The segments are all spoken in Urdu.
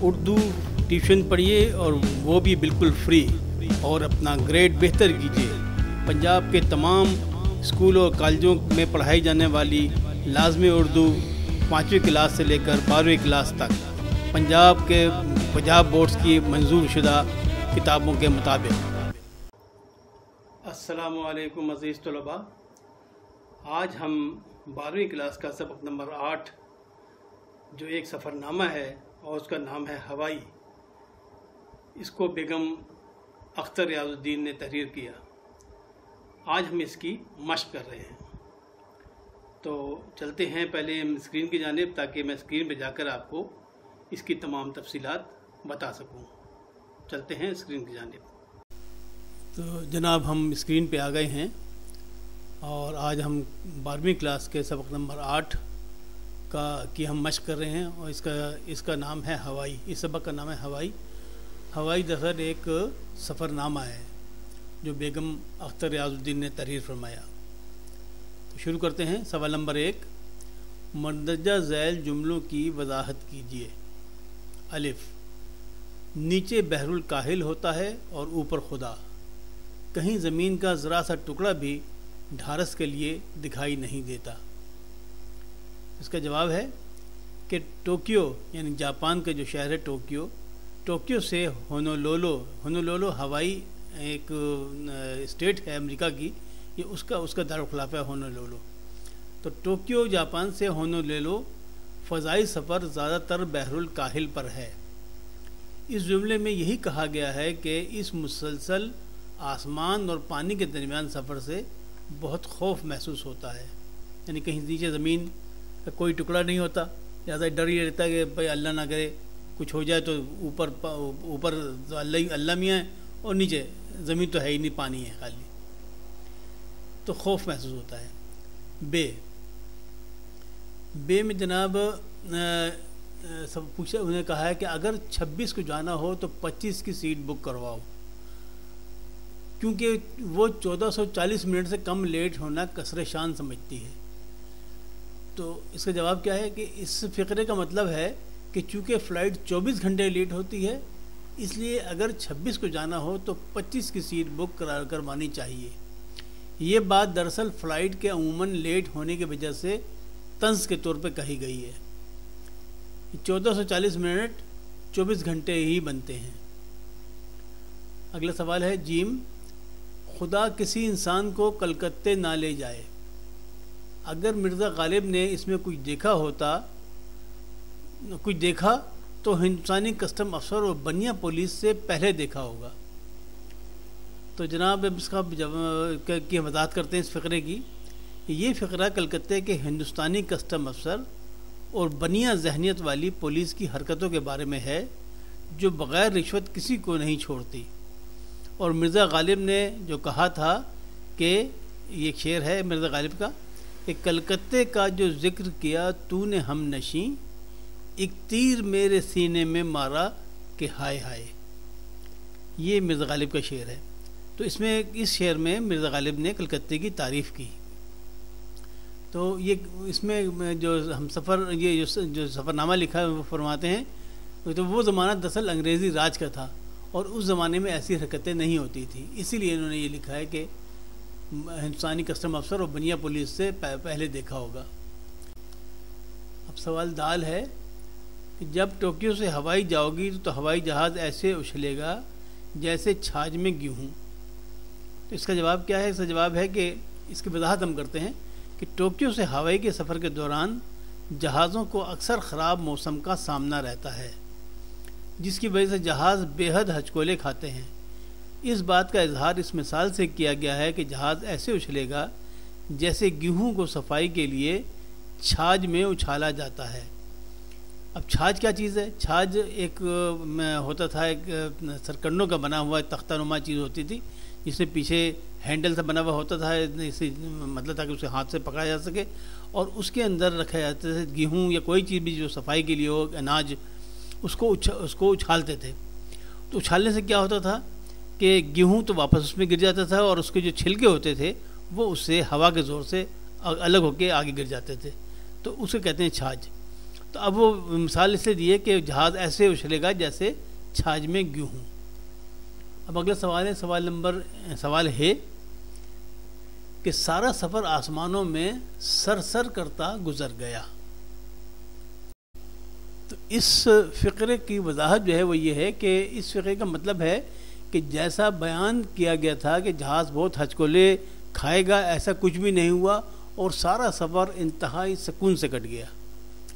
اردو ٹیوشن پڑھیے اور وہ بھی بالکل فری، اور اپنا گریڈ بہتر کیجیے۔ پنجاب کے تمام اسکولوں اور کالجوں میں پڑھائی جانے والی لازمی اردو 5ویں کلاس سے لے کر 12ویں کلاس تک پنجاب بورڈز کی منظور شدہ کتابوں کے مطابق۔ السلام علیکم عزیز طلباء، آج ہم 12ویں کلاس کا سبق نمبر 8 جو ایک سفر نامہ ہے اور اس کا نام ہے ہوائی، اس کو بیگم اختر ریاض الدین نے تحریر کیا۔ آج ہم اس کی مشق کر رہے ہیں، تو چلتے ہیں پہلے ہم اسکرین کی جانب تاکہ میں اسکرین پہ جا کر آپ کو اس کی تمام تفصیلات بتا سکوں۔ چلتے ہیں اسکرین کی جانب۔ تو جناب ہم اسکرین پہ آ گئے ہیں اور آج ہم 12ویں کلاس کے سبق نمبر 8 کی ہم مشق کر رہے ہیں، اور اس کا نام ہے ہوائی۔ اس سبق کا نام ہے ہوائی۔ ہوائی دراصل ایک سفر نامہ ہے جو بیگم اختر ریاض الدین نے تحریر فرمایا۔ تو شروع کرتے ہیں۔ سوال نمبر 1، مندرجہ ذیل جملوں کی وضاحت کیجیے۔ الف، نیچے بحر الکاہل ہوتا ہے اور اوپر خدا، کہیں زمین کا ذرا سا ٹکڑا بھی ڈھارس کے لیے دکھائی نہیں دیتا۔ اس کا جواب ہے کہ ٹوکیو یعنی جاپان کا جو شہر ہے ٹوکیو سے ہونولولو ہوائی ایک اسٹیٹ ہے امریکہ کی، یہ اس کا دارالخلافہ ہے ہونولولو۔ تو ٹوکیو جاپان سے ہونولولو فضائی سفر زیادہ تر بحر الکاہل پر ہے۔ اس جملے میں یہی کہا گیا ہے کہ اس مسلسل آسمان اور پانی کے درمیان سفر سے بہت خوف محسوس ہوتا ہے، یعنی کہیں نیچے زمین کا کوئی ٹکڑا نہیں ہوتا، لہٰذا ڈر یہ رہتا ہے کہ بھائی اللہ نہ کرے کچھ ہو جائے تو اوپر اللہ میاں ہے اور نیچے زمین تو ہے ہی نہیں، پانی ہے خالی، تو خوف محسوس ہوتا ہے۔ بے میں جناب سب پوچھا، انہیں کہا ہے کہ اگر 26 کو جانا ہو تو 25 کی سیٹ بک کرواؤ، کیونکہ وہ 1440 منٹ سے کم لیٹ ہونا کسر شان سمجھتی ہے۔ تو اس کا جواب کیا ہے کہ اس فقرے کا مطلب ہے کہ چونکہ فلائٹ 24 گھنٹے لیٹ ہوتی ہے، اس لیے اگر 26 کو جانا ہو تو 25 کی سیٹ بک کروانی چاہیے۔ یہ بات دراصل فلائٹ کے عموماً لیٹ ہونے کی وجہ سے طنز کے طور پہ کہی گئی ہے۔ 1440 منٹ 24 گھنٹے ہی بنتے ہیں۔ اگلا سوال ہے جیم، خدا کسی انسان کو کلکتے نہ لے جائے۔ اگر مرزا غالب نے اس میں کچھ دیکھا تو ہندوستانی کسٹم افسر اور بنیا پولیس سے پہلے دیکھا ہوگا۔ تو جناب اس کی وضاحت کرتے ہیں اس فقرے کی۔ یہ فقرہ کلکتے کے ہندوستانی کسٹم افسر اور بنیا ذہنیت والی پولیس کی حرکتوں کے بارے میں ہے، جو بغیر رشوت کسی کو نہیں چھوڑتی۔ اور مرزا غالب نے جو کہا تھا کہ یہ ایک شعر ہے مرزا غالب کا کہ کلکتے کا جو ذکر کیا تو نے ہم نشیں، ایک تیر میرے سینے میں مارا کہ ہائے ہائے، یہ مرزا غالب کا شعر ہے۔ تو اس شعر میں مرزا غالب نے کلکتے کی تعریف کی۔ تو یہ اس میں جو ہم جو سفر نامہ لکھا ہے وہ فرماتے ہیں تو وہ زمانہ دراصل انگریزی راج کا تھا، اور اس زمانے میں ایسی حرکتیں نہیں ہوتی تھیں، اسی لیے انہوں نے یہ لکھا ہے کہ ہندوستانی کسٹم افسر اور بنیا پولیس سے پہلے دیکھا ہوگا۔ اب سوال دال ہے کہ جب ٹوکیو سے ہوائی جاؤ گی تو ہوائی جہاز ایسے اچھلے گا جیسے چھاج میں گیہوں۔ تو اس کا جواب کیا ہے؟ اس کا جواب ہے کہ اس کی وضاحت ہم کرتے ہیں کہ ٹوکیو سے ہوائی کے سفر کے دوران جہازوں کو اکثر خراب موسم کا سامنا رہتا ہے، جس کی وجہ سے جہاز بے حد ہچکولے کھاتے ہیں۔ اس بات کا اظہار اس مثال سے کیا گیا ہے کہ جہاز ایسے اچھلے گا جیسے گیہوں کو صفائی کے لیے چھاج میں اچھالا جاتا ہے۔ اب چھاج کیا چیز ہے؟ چھاج ایک ہوتا تھا، ایک سرکنڈوں کا بنا ہوا تختہ نما چیز ہوتی تھی، جس میں پیچھے ہینڈل سے بنا ہوا ہوتا تھا، مطلب تھا کہ اسے ہاتھ سے پکڑا جا سکے، اور اس کے اندر رکھا جاتا تھا گیہوں یا کوئی چیز بھی جو صفائی کے لیے ہو، اناج، اس کو اچھالتے تھے۔ تو اچھالنے سے کیا ہوتا تھا کہ گیہوں تو واپس اس میں گر جاتا تھا، اور اس کے جو چھلکے ہوتے تھے وہ اس سے ہوا کے زور سے الگ ہو کے آگے گر جاتے تھے، تو اسے کہتے ہیں چھاج۔ تو اب وہ مثال اس سے دی ہے کہ جہاز ایسے اچھلے گا جیسے چھاج میں گیہوں. اب اگلا سوال ہے، سوال ہے کہ سارا سفر آسمانوں میں سر سر کرتا گزر گیا. تو اس فقرے کی وضاحت جو ہے وہ یہ ہے کہ اس فقرے کا مطلب ہے کہ جیسا بیان کیا گیا تھا کہ جہاز بہت ہچکولے کھائے گا، ایسا کچھ بھی نہیں ہوا اور سارا سفر انتہائی سکون سے کٹ گیا.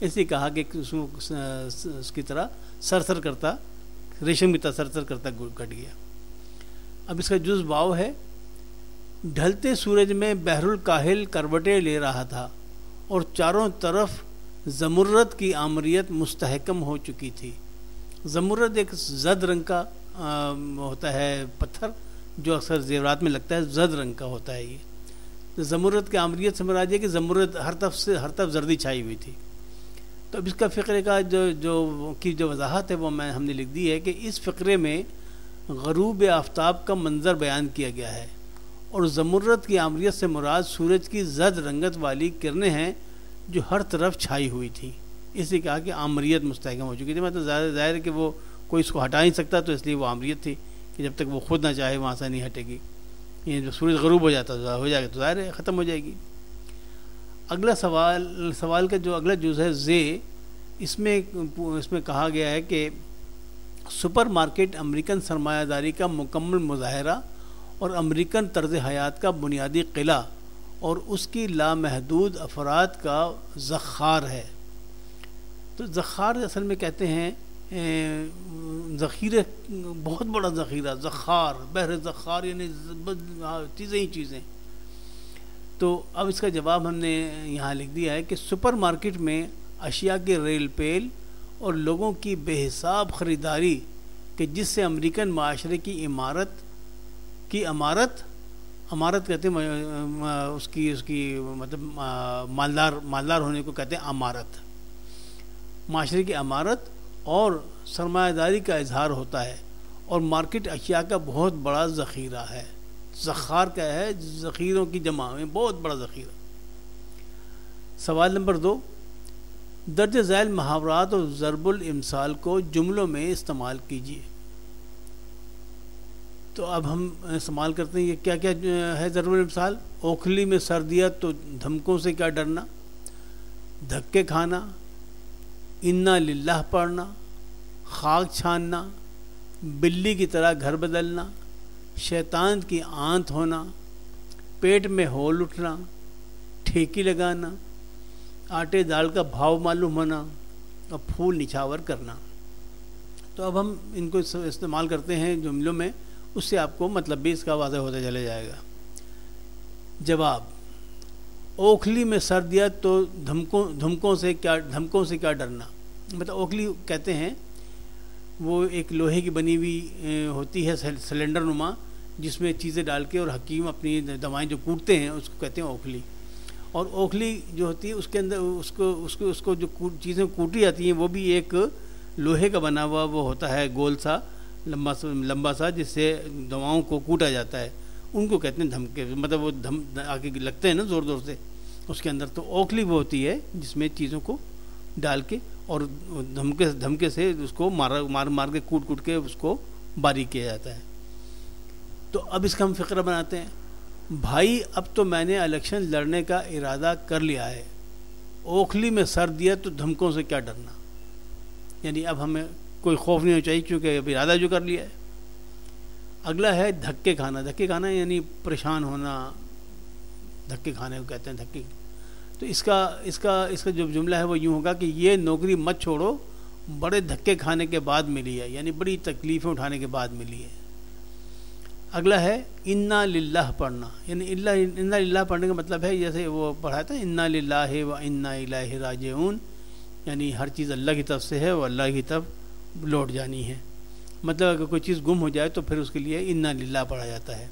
اس لیے کہا کہ اس کی طرح سر کرتا، ریشم کی طرح سر کرتا کٹ گیا. اب اس کا جز واو ہے. ڈھلتے سورج میں بحر الکاہل کروٹیں لے رہا تھا اور چاروں طرف زمرد کی آمریت مستحکم ہو چکی تھی. زمرد ایک زرد رنگ کا ہوتا ہے پتھر جو اکثر زیورات میں لگتا ہے، زرد رنگ کا ہوتا ہے. یہ زمرد کی آمریت سے مراد ہے کہ زمرد ہر طرف زردی چھائی ہوئی تھی. تو اب اس کا فقرے کا جو وضاحت ہے وہ ہم نے لکھ دی ہے کہ اس فقرے میں غروب آفتاب کا منظر بیان کیا گیا ہے اور زمرد کی آمریت سے مراد سورج کی زرد رنگت والی کرنیں ہیں جو ہر طرف چھائی ہوئی تھیں. اس لیے کہا کہ آمریت مستحکم ہو چکی تھی. مطلب ظاہر ہے کہ وہ کوئی اس کو ہٹا نہیں سکتا، تو اس لیے وہ آمریت تھی کہ جب تک وہ خود نہ چاہے وہاں سے نہیں ہٹے گی. یہ جو سورج غروب ہو جائے گا تو ظاہر ہے ختم ہو جائے گی. اگلا سوال کا جو اگلا جز ہے زے، اس میں کہا گیا ہے کہ سپر مارکیٹ امریکن سرمایہ داری کا مکمل مظاہرہ اور امریکن طرز حیات کا بنیادی قلعہ اور اس کی لامحدود افراد کا ذخار ہے. تو ذخار اصل میں کہتے ہیں ذخیرے، بہت بڑا ذخیرہ، ذخار، بحر ذخار، یعنی چیزیں ہی چیزیں. تو اب اس کا جواب ہم نے یہاں لکھ دیا ہے کہ سپر مارکیٹ میں اشیاء کے ریل پیل اور لوگوں کی بے حساب خریداری کہ جس سے امریکن معاشرے کی عمارت کہتے ہیں، اس کی مطلب مالدار ہونے کو کہتے ہیں عمارت. معاشرے کی عمارت اور سرمایہ داری کا اظہار ہوتا ہے اور مارکیٹ اشیاء کا بہت بڑا ذخیرہ ہے. ذخار کیا ہے؟ ذخیروں کی جمع میں بہت بڑا ذخیرہ. سوال نمبر 2، درج ذیل محاورات اور ضرب الامثال کو جملوں میں استعمال کیجیے. تو اب ہم استعمال کرتے ہیں. یہ کیا کیا ہے ضرب الامثال؟ اوکھلی میں سر دیا تو دھمکوں سے کیا ڈرنا، دھکے کھانا، انا للہ پڑھنا، خاک چھاننا، بلی کی طرح گھر بدلنا، شیطان کی آنت ہونا، پیٹ میں ہول اٹھنا، ٹھیکی لگانا، آٹے دال کا بھاؤ معلوم ہونا اور پھول نچھاور کرنا. تو اب ہم ان کو استعمال کرتے ہیں جملوں میں، اس سے آپ کو مطلب بھی اس کا واضح ہوتا چلے جائے گا. جواب: اوکھلی میں سر دیا تو دھمکوں سے کیا ڈرنا. مطلب اوکھلی کہتے ہیں وہ ایک لوہے کی بنی ہوئی ہوتی ہے سلنڈر نما، جس میں چیزیں ڈال کے اور حکیم اپنی دوائیں جو کوٹتے ہیں اس کو کہتے ہیں اوکھلی. اور اوکھلی جو ہوتی ہے اس کے اندر اس کو جو چیزیں کوٹی جاتی ہیں وہ بھی ایک لوہے کا بنا ہوا وہ ہوتا ہے، گول سا لمبا سا، جس سے دواؤں کو کوٹا جاتا ہے. ان کو کہتے ہیں دھمکے. مطلب وہ آگے لگتے ہیں نا زور سے اس کے اندر. تو اوکھلی وہ ہوتی ہے جس میں چیزوں کو ڈال کے اور دھمکے سے اس کو مار کے کوٹ کے اس کو باریک کیا جاتا ہے. تو اب اس کا ہم فقرہ بناتے ہیں. بھائی اب تو میں نے الیکشن لڑنے کا ارادہ کر لیا ہے، اوکھلی میں سر دیا تو دھمکوں سے کیا ڈرنا. یعنی اب ہمیں کوئی خوف نہیں ہونا چاہیے کیونکہ اب ارادہ جو کر لیا ہے. اگلا ہے دھکے کھانا. دھکے کھانا یعنی پریشان ہونا، دھکے کھانے کو کہتے ہیں دھکے. تو اس کا جو جملہ ہے وہ یوں ہوگا کہ یہ نوکری مت چھوڑو، بڑے دھکے کھانے کے بعد ملی ہے، یعنی بڑی تکلیفیں اٹھانے کے بعد ملی ہے. اگلا ہے انا للہ پڑھنا. یعنی انا للہ پڑھنے کا مطلب ہے جیسے وہ پڑھا تھا انا للہ و انا الیہ راجعون، یعنی ہر چیز اللہ کی طرف سے ہے اور اللہ کی طرف لوٹ جانی ہے. مطلب اگر کوئی چیز گم ہو جائے تو پھر اس کے لیے انا للہ پڑھا جاتا ہے،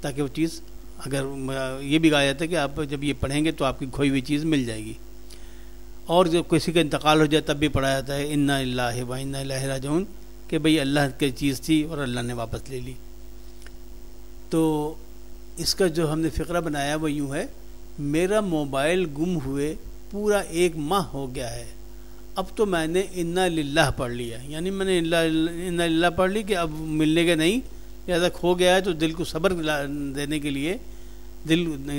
تاکہ وہ چیز، اگر یہ بھی کہا جاتا ہے کہ آپ جب یہ پڑھیں گے تو آپ کی کھوئی ہوئی چیز مل جائے گی. اور جب کسی کا انتقال ہو جائے تب بھی پڑھا جاتا ہے انا للہ و انا الیہ راجعون، کہ بھئی اللہ کی چیز تھی اور اللہ نے واپس لے لی. تو اس کا جو ہم نے فقرہ بنایا وہ یوں ہے: میرا موبائل گم ہوئے پورا 1 ماہ ہو گیا ہے، اب تو میں نے انا للہ پڑھ لیا، یعنی میں نے انا للہ پڑھ لی کہ اب ملنے کے نہیں، لہٰذا کھو گیا ہے تو دل کو صبر دینے کے لیے،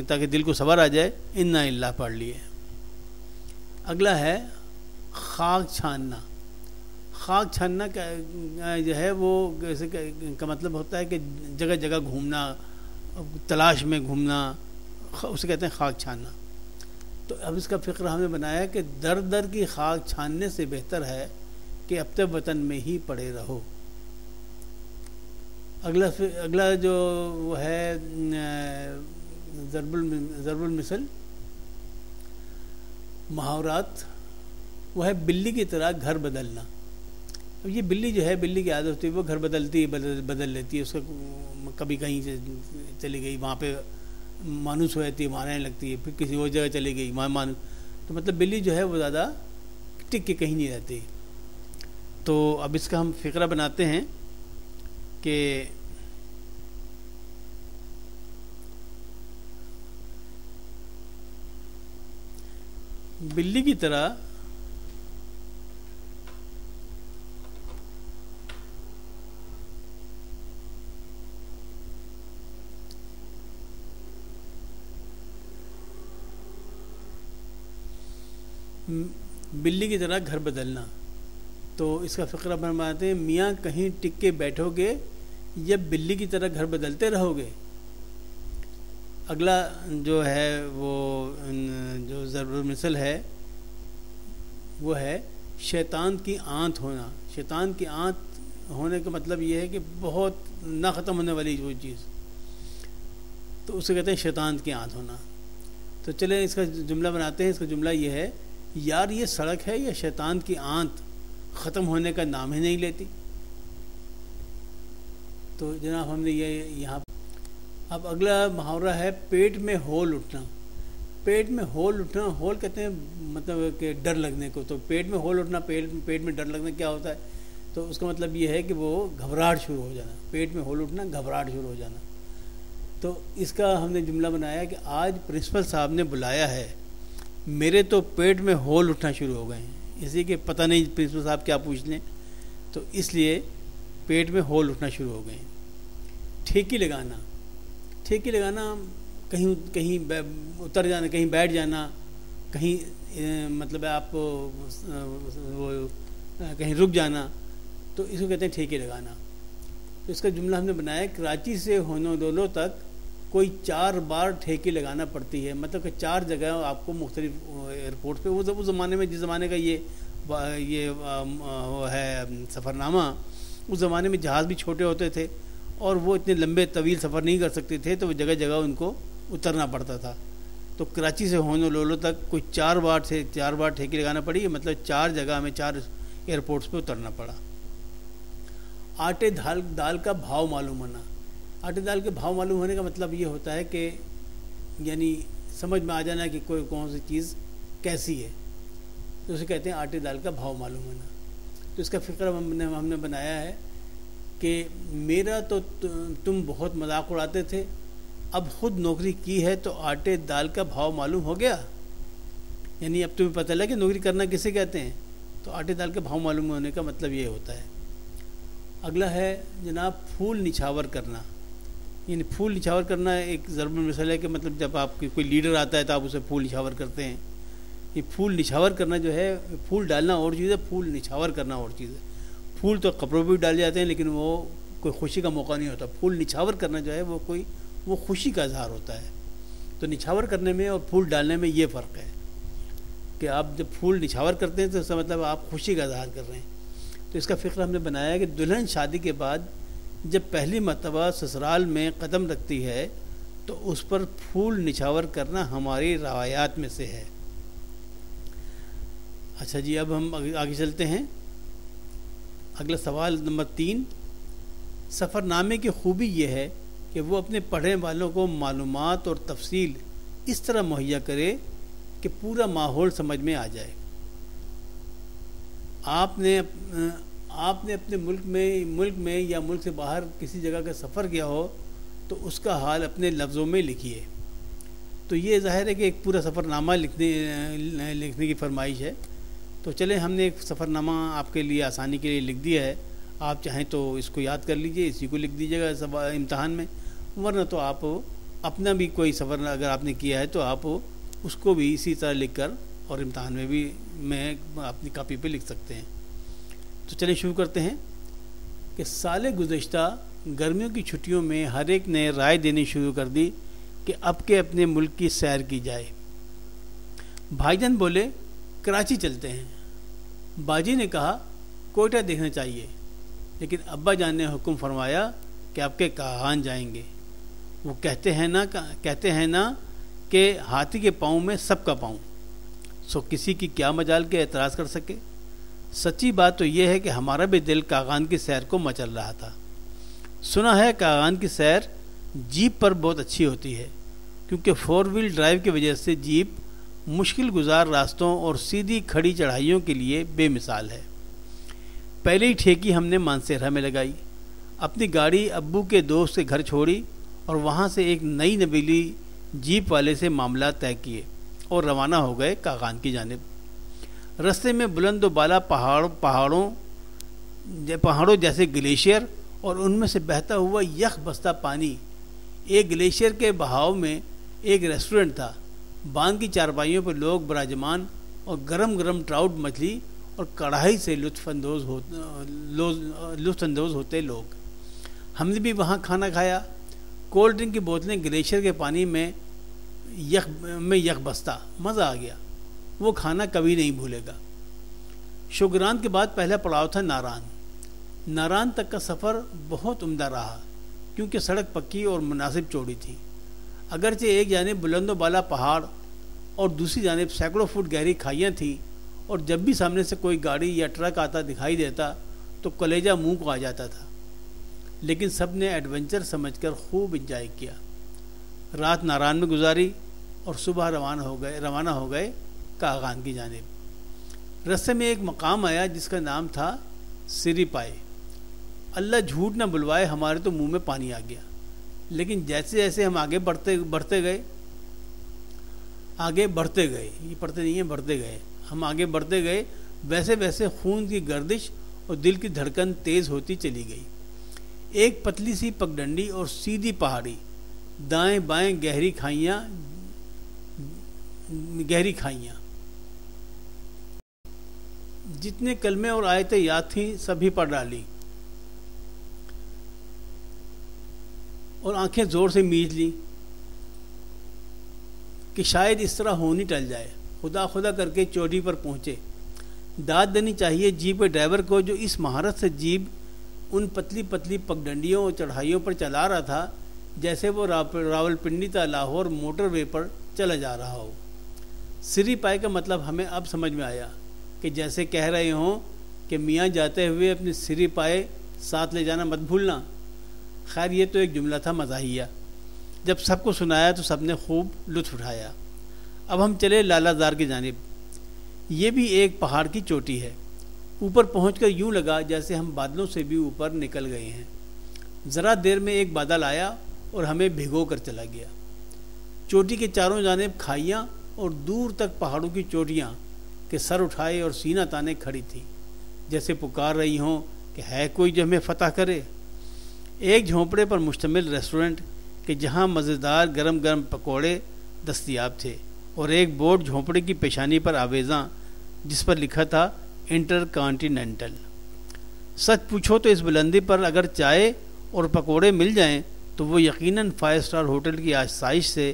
تاکہ دل کو صبر آ جائے، انا للہ پڑھ لیے۔ اگلا ہے خاک چھاننا۔ خاک چھاننا کا جو ہے وہ کا مطلب ہوتا ہے کہ جگہ جگہ گھومنا، تلاش میں گھومنا، اسے کہتے ہیں خاک چھاننا۔ تو اب اس کا فقرہ ہم نے بنایا کہ در در کی خاک چھاننے سے بہتر ہے کہ اپنے وطن میں ہی پڑے رہو۔ اگلا جو وہ ہے ضرب المثل محاورات، وہ ہے بلی کی طرح گھر بدلنا۔ اب یہ بلی جو ہے، بلی کی عادت ہوتی ہے وہ گھر بدلتی ہے، بدل لیتی ہے، اس کا کبھی کہیں سے چلی گئی، وہاں پہ مانوس ہو جاتی ہے، مارنے لگتی ہے، پھر کسی اور جگہ چلی گئی، وہاں مانوس، تو مطلب بلی جو ہے وہ زیادہ ٹک کے کہیں نہیں رہتی۔ تو اب اس کا ہم فقرہ بناتے ہیں کہ بلی کی طرح بلی کی طرح گھر بدلنا۔ تو اس کا فقرہ بناتے ہیں، میاں کہیں ٹک کے بیٹھو گے یا بلی کی طرح گھر بدلتے رہو گے۔ اگلا جو ہے وہ جو ضرب المثل ہے وہ ہے شیطان کی آنت ہونا۔ شیطان کی آنت ہونے کا مطلب یہ ہے کہ بہت نہ ختم ہونے والی وہ چیز، تو اسے کہتے ہیں شیطان کی آنت ہونا۔ تو چلیں اس کا جملہ بناتے ہیں۔ اس کا جملہ یہ ہے، یار یہ سڑک ہے یا شیطان کی آنت ختم ہونے کا نام ہی نہیں لیتی۔ تو جناب ہم نے یہ یہاں اب اگلا محاورہ ہے پیٹ میں ہول اٹھنا۔ پیٹ میں ہول اٹھنا، ہول کہتے ہیں مطلب کہ ڈر لگنے کو، تو پیٹ میں ہول اٹھنا، پیٹ میں ڈر لگنا کیا ہوتا ہے؟ تو اس کا مطلب یہ ہے کہ وہ گھبراہٹ شروع ہو جانا، پیٹ میں ہول اٹھنا، گھبراہٹ شروع ہو جانا۔ تو اس کا ہم نے جملہ بنایا کہ آج پرنسپل صاحب نے بلایا ہے، میرے تو پیٹ میں ہول اٹھنا شروع ہو گئے ہیں، اسی کہ پتہ نہیں پرنسپل صاحب کیا پوچھ لیں، تو اس لیے پیٹ میں ہول اٹھنا شروع ہو گئے ہیں۔ ٹھیکی لگانا، ٹھیکی لگانا کہیں اتر جانا، کہیں بیٹھ جانا، کہیں مطلب آپ وہ کہیں رک جانا، تو اس کو کہتے ہیں ٹھیکی لگانا۔ تو اس کا جملہ ہم نے بنایا، کراچی سے ہونولولو تک کوئی 4 بار ٹھیکی لگانا پڑتی ہے، مطلب کہ 4 جگہ آپ کو مختلف ایئرپورٹ پہ، وہ زمانے میں، جس زمانے کا یہ ہے سفر نامہ، اس زمانے میں جہاز بھی چھوٹے ہوتے تھے اور وہ اتنے لمبے طویل سفر نہیں کر سکتے تھے، تو وہ جگہ جگہ ان کو اترنا پڑتا تھا۔ تو کراچی سے ہونولولو تک کوئی 4 بار ٹھیکی لگانا پڑی، مطلب 4 جگہ ہمیں 4 ایئرپورٹس پہ اترنا پڑا۔ آٹے دال کا بھاؤ معلوم ہونا۔ آٹے دال کے بھاؤ معلوم ہونے کا مطلب یہ ہوتا ہے کہ یعنی سمجھ میں آ جانا کہ کوئی کون سی چیز کیسی ہے، تو اسے کہتے ہیں آٹے دال کا بھاؤ معلوم ہونا۔ تو اس کا فقرہ ہم نے بنایا ہے کہ میرا تو تم بہت مذاق اڑاتے تھے، اب خود نوکری کی ہے تو آٹے دال کا بھاؤ معلوم ہو گیا، یعنی اب تمہیں پتہ لگا کہ نوکری کرنا کسے کہتے ہیں۔ تو آٹے دال کا بھاؤ معلوم ہونے کا مطلب یہ ہوتا ہے۔ اگلا ہے جناب پھول نچھاور کرنا، یعنی پھول نچھاور کرنا ایک ضرب المثل ہے کہ مطلب جب آپ کی کوئی لیڈر آتا ہے تو آپ اسے پھول نچھاور کرتے ہیں۔ یہ پھول نچھاور کرنا جو ہے، پھول ڈالنا اور چیز ہے، پھول نچھاور کرنا اور چیز ہے۔ پھول تو کپڑوں پہ بھی ڈال جاتے ہیں لیکن وہ کوئی خوشی کا موقع نہیں ہوتا، پھول نچھاور کرنا جو ہے وہ خوشی کا اظہار ہوتا ہے۔ تو نچھاور کرنے میں اور پھول ڈالنے میں یہ فرق ہے کہ آپ جب پھول نچھاور کرتے ہیں تو اس کا مطلب آپ خوشی کا اظہار کر رہے ہیں۔ تو اس کا فقرہ ہم نے بنایا کہ دلہن شادی کے بعد جب پہلی مرتبہ سسرال میں قدم رکھتی ہے تو اس پر پھول نچھاور کرنا ہماری روایات میں سے ہے۔ اچھا جی، اب ہم آگے چلتے ہیں۔ اگلا سوال نمبر 3، سفر نامے کی خوبی یہ ہے کہ وہ اپنے پڑھنے والوں کو معلومات اور تفصیل اس طرح مہیا کرے کہ پورا ماحول سمجھ میں آ جائے۔ آپ نے اپنے ملک میں یا ملک سے باہر کسی جگہ کا سفر کیا ہو تو اس کا حال اپنے لفظوں میں لکھیے۔ تو یہ ظاہر ہے کہ ایک پورا سفر نامہ لکھنے کی فرمائش ہے. تو چلیں ہم نے ایک سفر نامہ آپ کے لیے آسانی کے لیے لکھ دیا ہے. آپ چاہیں تو اس کو یاد کر لیجئے, اسی کو لکھ دیجیے گا امتحان میں, ورنہ تو آپ اپنا بھی کوئی سفر اگر آپ نے کیا ہے تو آپ اس کو بھی اسی طرح لکھ کر اور امتحان میں بھی میں اپنی کاپی پہ لکھ سکتے ہیں. تو چلیں شروع کرتے ہیں کہ سال گزشتہ گرمیوں کی چھٹیوں میں ہر ایک نے رائے دینی شروع کر دی کہ اب کے اپنے ملک کی سیر کی جائے. بھائی جان بولے کراچی چلتے ہیں. باجی نے کہا کوئٹہ دیکھنا چاہیے, لیکن ابا جان نے حکم فرمایا کہ آپ کے کاغان جائیں گے. وہ کہتے ہیں نا کہ ہاتھی کے پاؤں میں سب کا پاؤں, سو کسی کی کیا مجال کے اعتراض کر سکے. سچی بات تو یہ ہے کہ ہمارا بھی دل کاغان کی سیر کو مچل رہا تھا. سنا ہے کاغان کی سیر جیپ پر بہت اچھی ہوتی ہے, کیونکہ 4 ویل ڈرائیو کی وجہ سے جیپ مشکل گزار راستوں اور سیدھی کھڑی چڑھائیوں کے لیے بے مثال ہے. پہلے ہی ٹھیکی ہم نے مانسہرہ میں لگائی. اپنی گاڑی ابو کے دوست کے گھر چھوڑی اور وہاں سے ایک نئی نویلی جیپ والے سے معاملات طے کیے اور روانہ ہو گئے کاغان کی جانب. رستے میں بلند و بالا پہاڑوں جیسے گلیشیئر اور ان میں سے بہتا ہوا یخ بستہ پانی. ایک گلیشیئر کے بہاؤ میں ایک ریسٹورنٹ تھا. باندھ کی چارپائیوں پر لوگ براجمان اور گرم گرم ٹراؤٹ مچھلی اور کڑھائی سے لطف اندوز ہوتے لوگ. ہم نے بھی وہاں کھانا کھایا. کولڈ ڈرنک کی بوتلیں گلیشیئر کے پانی میں یخ بستہ, مزہ آ گیا. وہ کھانا کبھی نہیں بھولے گا. شوگران کے بعد پہلا پڑاؤ تھا ناران. ناران تک کا سفر بہت عمدہ رہا, کیونکہ سڑک پکی اور مناسب چوڑی تھی. اگرچہ ایک جانب بلند و بالا پہاڑ اور دوسری جانب سینکڑوں فٹ گہری کھائیاں تھیں, اور جب بھی سامنے سے کوئی گاڑی یا ٹرک آتا دکھائی دیتا تو کلیجہ منہ کو آ جاتا تھا. لیکن سب نے ایڈونچر سمجھ کر خوب انجوائے کیا. رات ناران میں گزاری اور صبح روانہ ہو گئے کاغان کی جانب. رستے میں ایک مقام آیا جس کا نام تھا سری پائے. اللہ جھوٹ نہ بلوائے, ہمارے تو منہ میں پانی آ گیا. لیکن جیسے جیسے ہم آگے بڑھتے گئے ہم آگے بڑھتے گئے ویسے ویسے خون کی گردش اور دل کی دھڑکن تیز ہوتی چلی گئی. ایک پتلی سی پگڈنڈی اور سیدھی پہاڑی, دائیں بائیں گہری کھائیاں. جتنے کلمے اور آیتیں یاد تھیں سبھی پڑھ ڈالی اور آنکھیں زور سے میچ لی کہ شاید اس طرح ہونی ٹل جائے. خدا خدا کر کے چوٹی پر پہنچے. داد دینی چاہیے جیپ کے ڈرائیور کو, جو اس مہارت سے جیپ ان پتلی پتلی پگڈنڈیوں اور چڑھائیوں پر چلا رہا تھا جیسے وہ راولپنڈی تا لاہور موٹر وے پر چلا جا رہا ہو. سری پائے کا مطلب ہمیں اب سمجھ میں آیا کہ جیسے کہہ رہے ہوں کہ میاں جاتے ہوئے اپنے سری پائے ساتھ لے جانا مت بھولنا. خیر یہ تو ایک جملہ تھا مزاحیہ. جب سب کو سنایا تو سب نے خوب لطف اٹھایا. اب ہم چلے لالا زار کی جانب. یہ بھی ایک پہاڑ کی چوٹی ہے. اوپر پہنچ کر یوں لگا جیسے ہم بادلوں سے بھی اوپر نکل گئے ہیں. ذرا دیر میں ایک بادل آیا اور ہمیں بھگو کر چلا گیا. چوٹی کے چاروں جانب کھائیاں اور دور تک پہاڑوں کی چوٹیاں کہ سر اٹھائے اور سینہ تانے کھڑی تھی, جیسے پکار رہی ہوں کہ ہے کوئی جو ہمیں فتح کرے. ایک جھونپڑے پر مشتمل ریسٹورنٹ کہ جہاں مزیدار گرم گرم پکوڑے دستیاب تھے, اور ایک بورڈ جھونپڑے کی پیشانی پر آویزاں جس پر لکھا تھا انٹر کانٹیننٹل. سچ پوچھو تو اس بلندی پر اگر چائے اور پکوڑے مل جائیں تو وہ یقیناً 5 اسٹار ہوٹل کی آسائش سے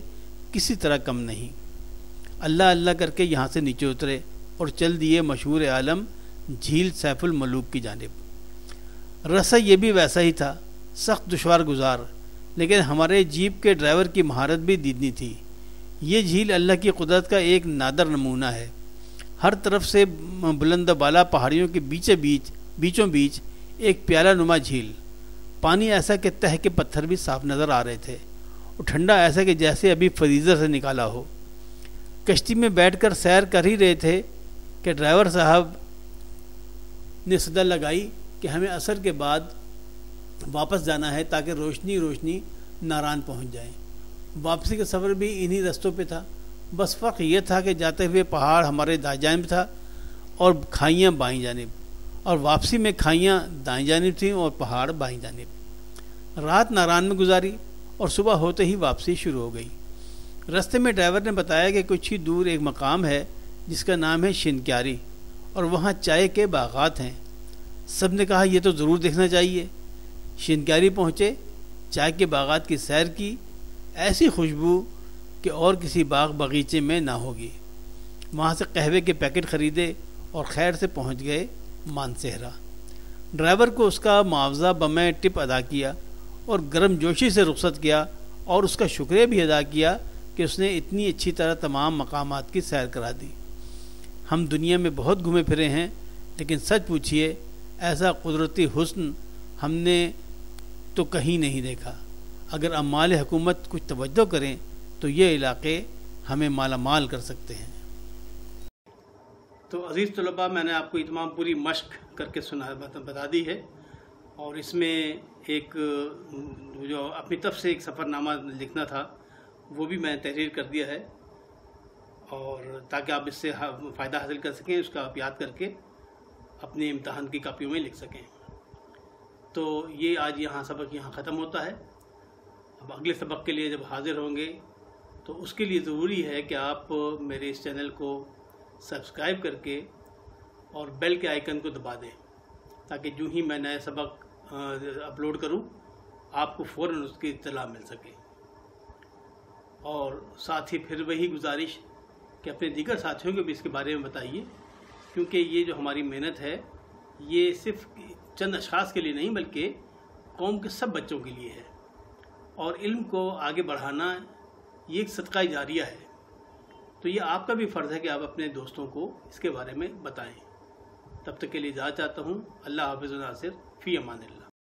کسی طرح کم نہیں. اللہ اللہ کر کے یہاں سے نیچے اترے اور چل دیے مشہور عالم جھیل سیف الملوک کی جانب. رسہ یہ بھی ویسا ہی تھا, سخت دشوار گزار, لیکن ہمارے جیپ کے ڈرائیور کی مہارت بھی دیدنی تھی. یہ جھیل اللہ کی قدرت کا ایک نادر نمونہ ہے. ہر طرف سے بلند بالا پہاڑیوں کے بیچوں بیچ ایک پیالہ نما جھیل. پانی ایسا کہ تہ کے پتھر بھی صاف نظر آ رہے تھے, اور ٹھنڈا ایسا کہ جیسے ابھی فریزر سے نکالا ہو. کشتی میں بیٹھ کر سیر کر ہی رہے تھے کہ ڈرائیور صاحب نے صدا لگائی کہ ہمیں عصر کے بعد واپس جانا ہے تاکہ روشنی ناران پہنچ جائیں. واپسی کا سفر بھی انہی رستوں پہ تھا، بس فرق یہ تھا کہ جاتے ہوئے پہاڑ ہمارے دائیں جانب تھا اور کھائیاں بائیں جانب، اور واپسی میں کھائیاں دائیں جانب تھیں اور پہاڑ بائیں جانب۔ رات ناران میں گزاری اور صبح ہوتے ہی واپسی شروع ہو گئی۔ رستے میں ڈرائیور نے بتایا کہ کچھ ہی دور ایک مقام ہے جس کا نام ہے شنکیاری، اور وہاں چائے کے باغات ہیں۔ سب نے کہا یہ تو ضرور دیکھنا چاہیے۔ شنکیاری پہنچے، چائے کے باغات کی سیر کی، ایسی خوشبو کہ اور کسی باغ باغیچے میں نہ ہوگی۔ وہاں سے قہوے کے پیکٹ خریدے اور خیر سے پہنچ گئے مانسہرہ۔ ڈرائیور کو اس کا معاوضہ بمیں ٹپ ادا کیا اور گرم جوشی سے رخصت کیا، اور اس کا شکریہ بھی ادا کیا کہ اس نے اتنی اچھی طرح تمام مقامات کی سیر کرا دی۔ ہم دنیا میں بہت گھومے پھرے ہیں، لیکن سچ پوچھئے ایسا قدرتی حسن ہم نے تو کہیں نہیں دیکھا۔ اگر عمال حکومت کچھ توجہ کریں تو یہ علاقے ہمیں مالا مال کر سکتے ہیں۔ تو عزیز طلباء، میں نے آپ کو یہ تمام پوری مشق کر کے بتا دی ہے، اور اس میں ایک جو اپنی طرف سے ایک سفر نامہ لکھنا تھا وہ بھی میں تحریر کر دیا ہے، اور تاکہ آپ اس سے فائدہ حاصل کر سکیں، اس کا آپ یاد کر کے اپنے امتحان کی کاپیوں میں لکھ سکیں۔ تو یہ آج سبق یہاں ختم ہوتا ہے۔ اب اگلے سبق کے لیے جب حاضر ہوں گے تو اس کے لیے ضروری ہے کہ آپ میرے اس چینل کو سبسکرائب کر کے اور بیل کے آئیکن کو دبا دیں، تاکہ جو ہی میں نئے سبق اپلوڈ کروں آپ کو فوراً اس کی اطلاع مل سکے۔ اور ساتھ ہی پھر وہی گزارش کہ اپنے دیگر ساتھیوں کو بھی اس کے بارے میں بتائیے، کیونکہ یہ جو ہماری محنت ہے یہ صرف چند اشخاص کے لیے نہیں بلکہ قوم کے سب بچوں کے لیے ہے، اور علم کو آگے بڑھانا یہ ایک صدقہ جاریہ ہے۔ تو یہ آپ کا بھی فرض ہے کہ آپ اپنے دوستوں کو اس کے بارے میں بتائیں۔ تب تک کے لیے اجازت چاہتا ہوں۔ اللہ حافظ و ناصر، فی امان اللہ۔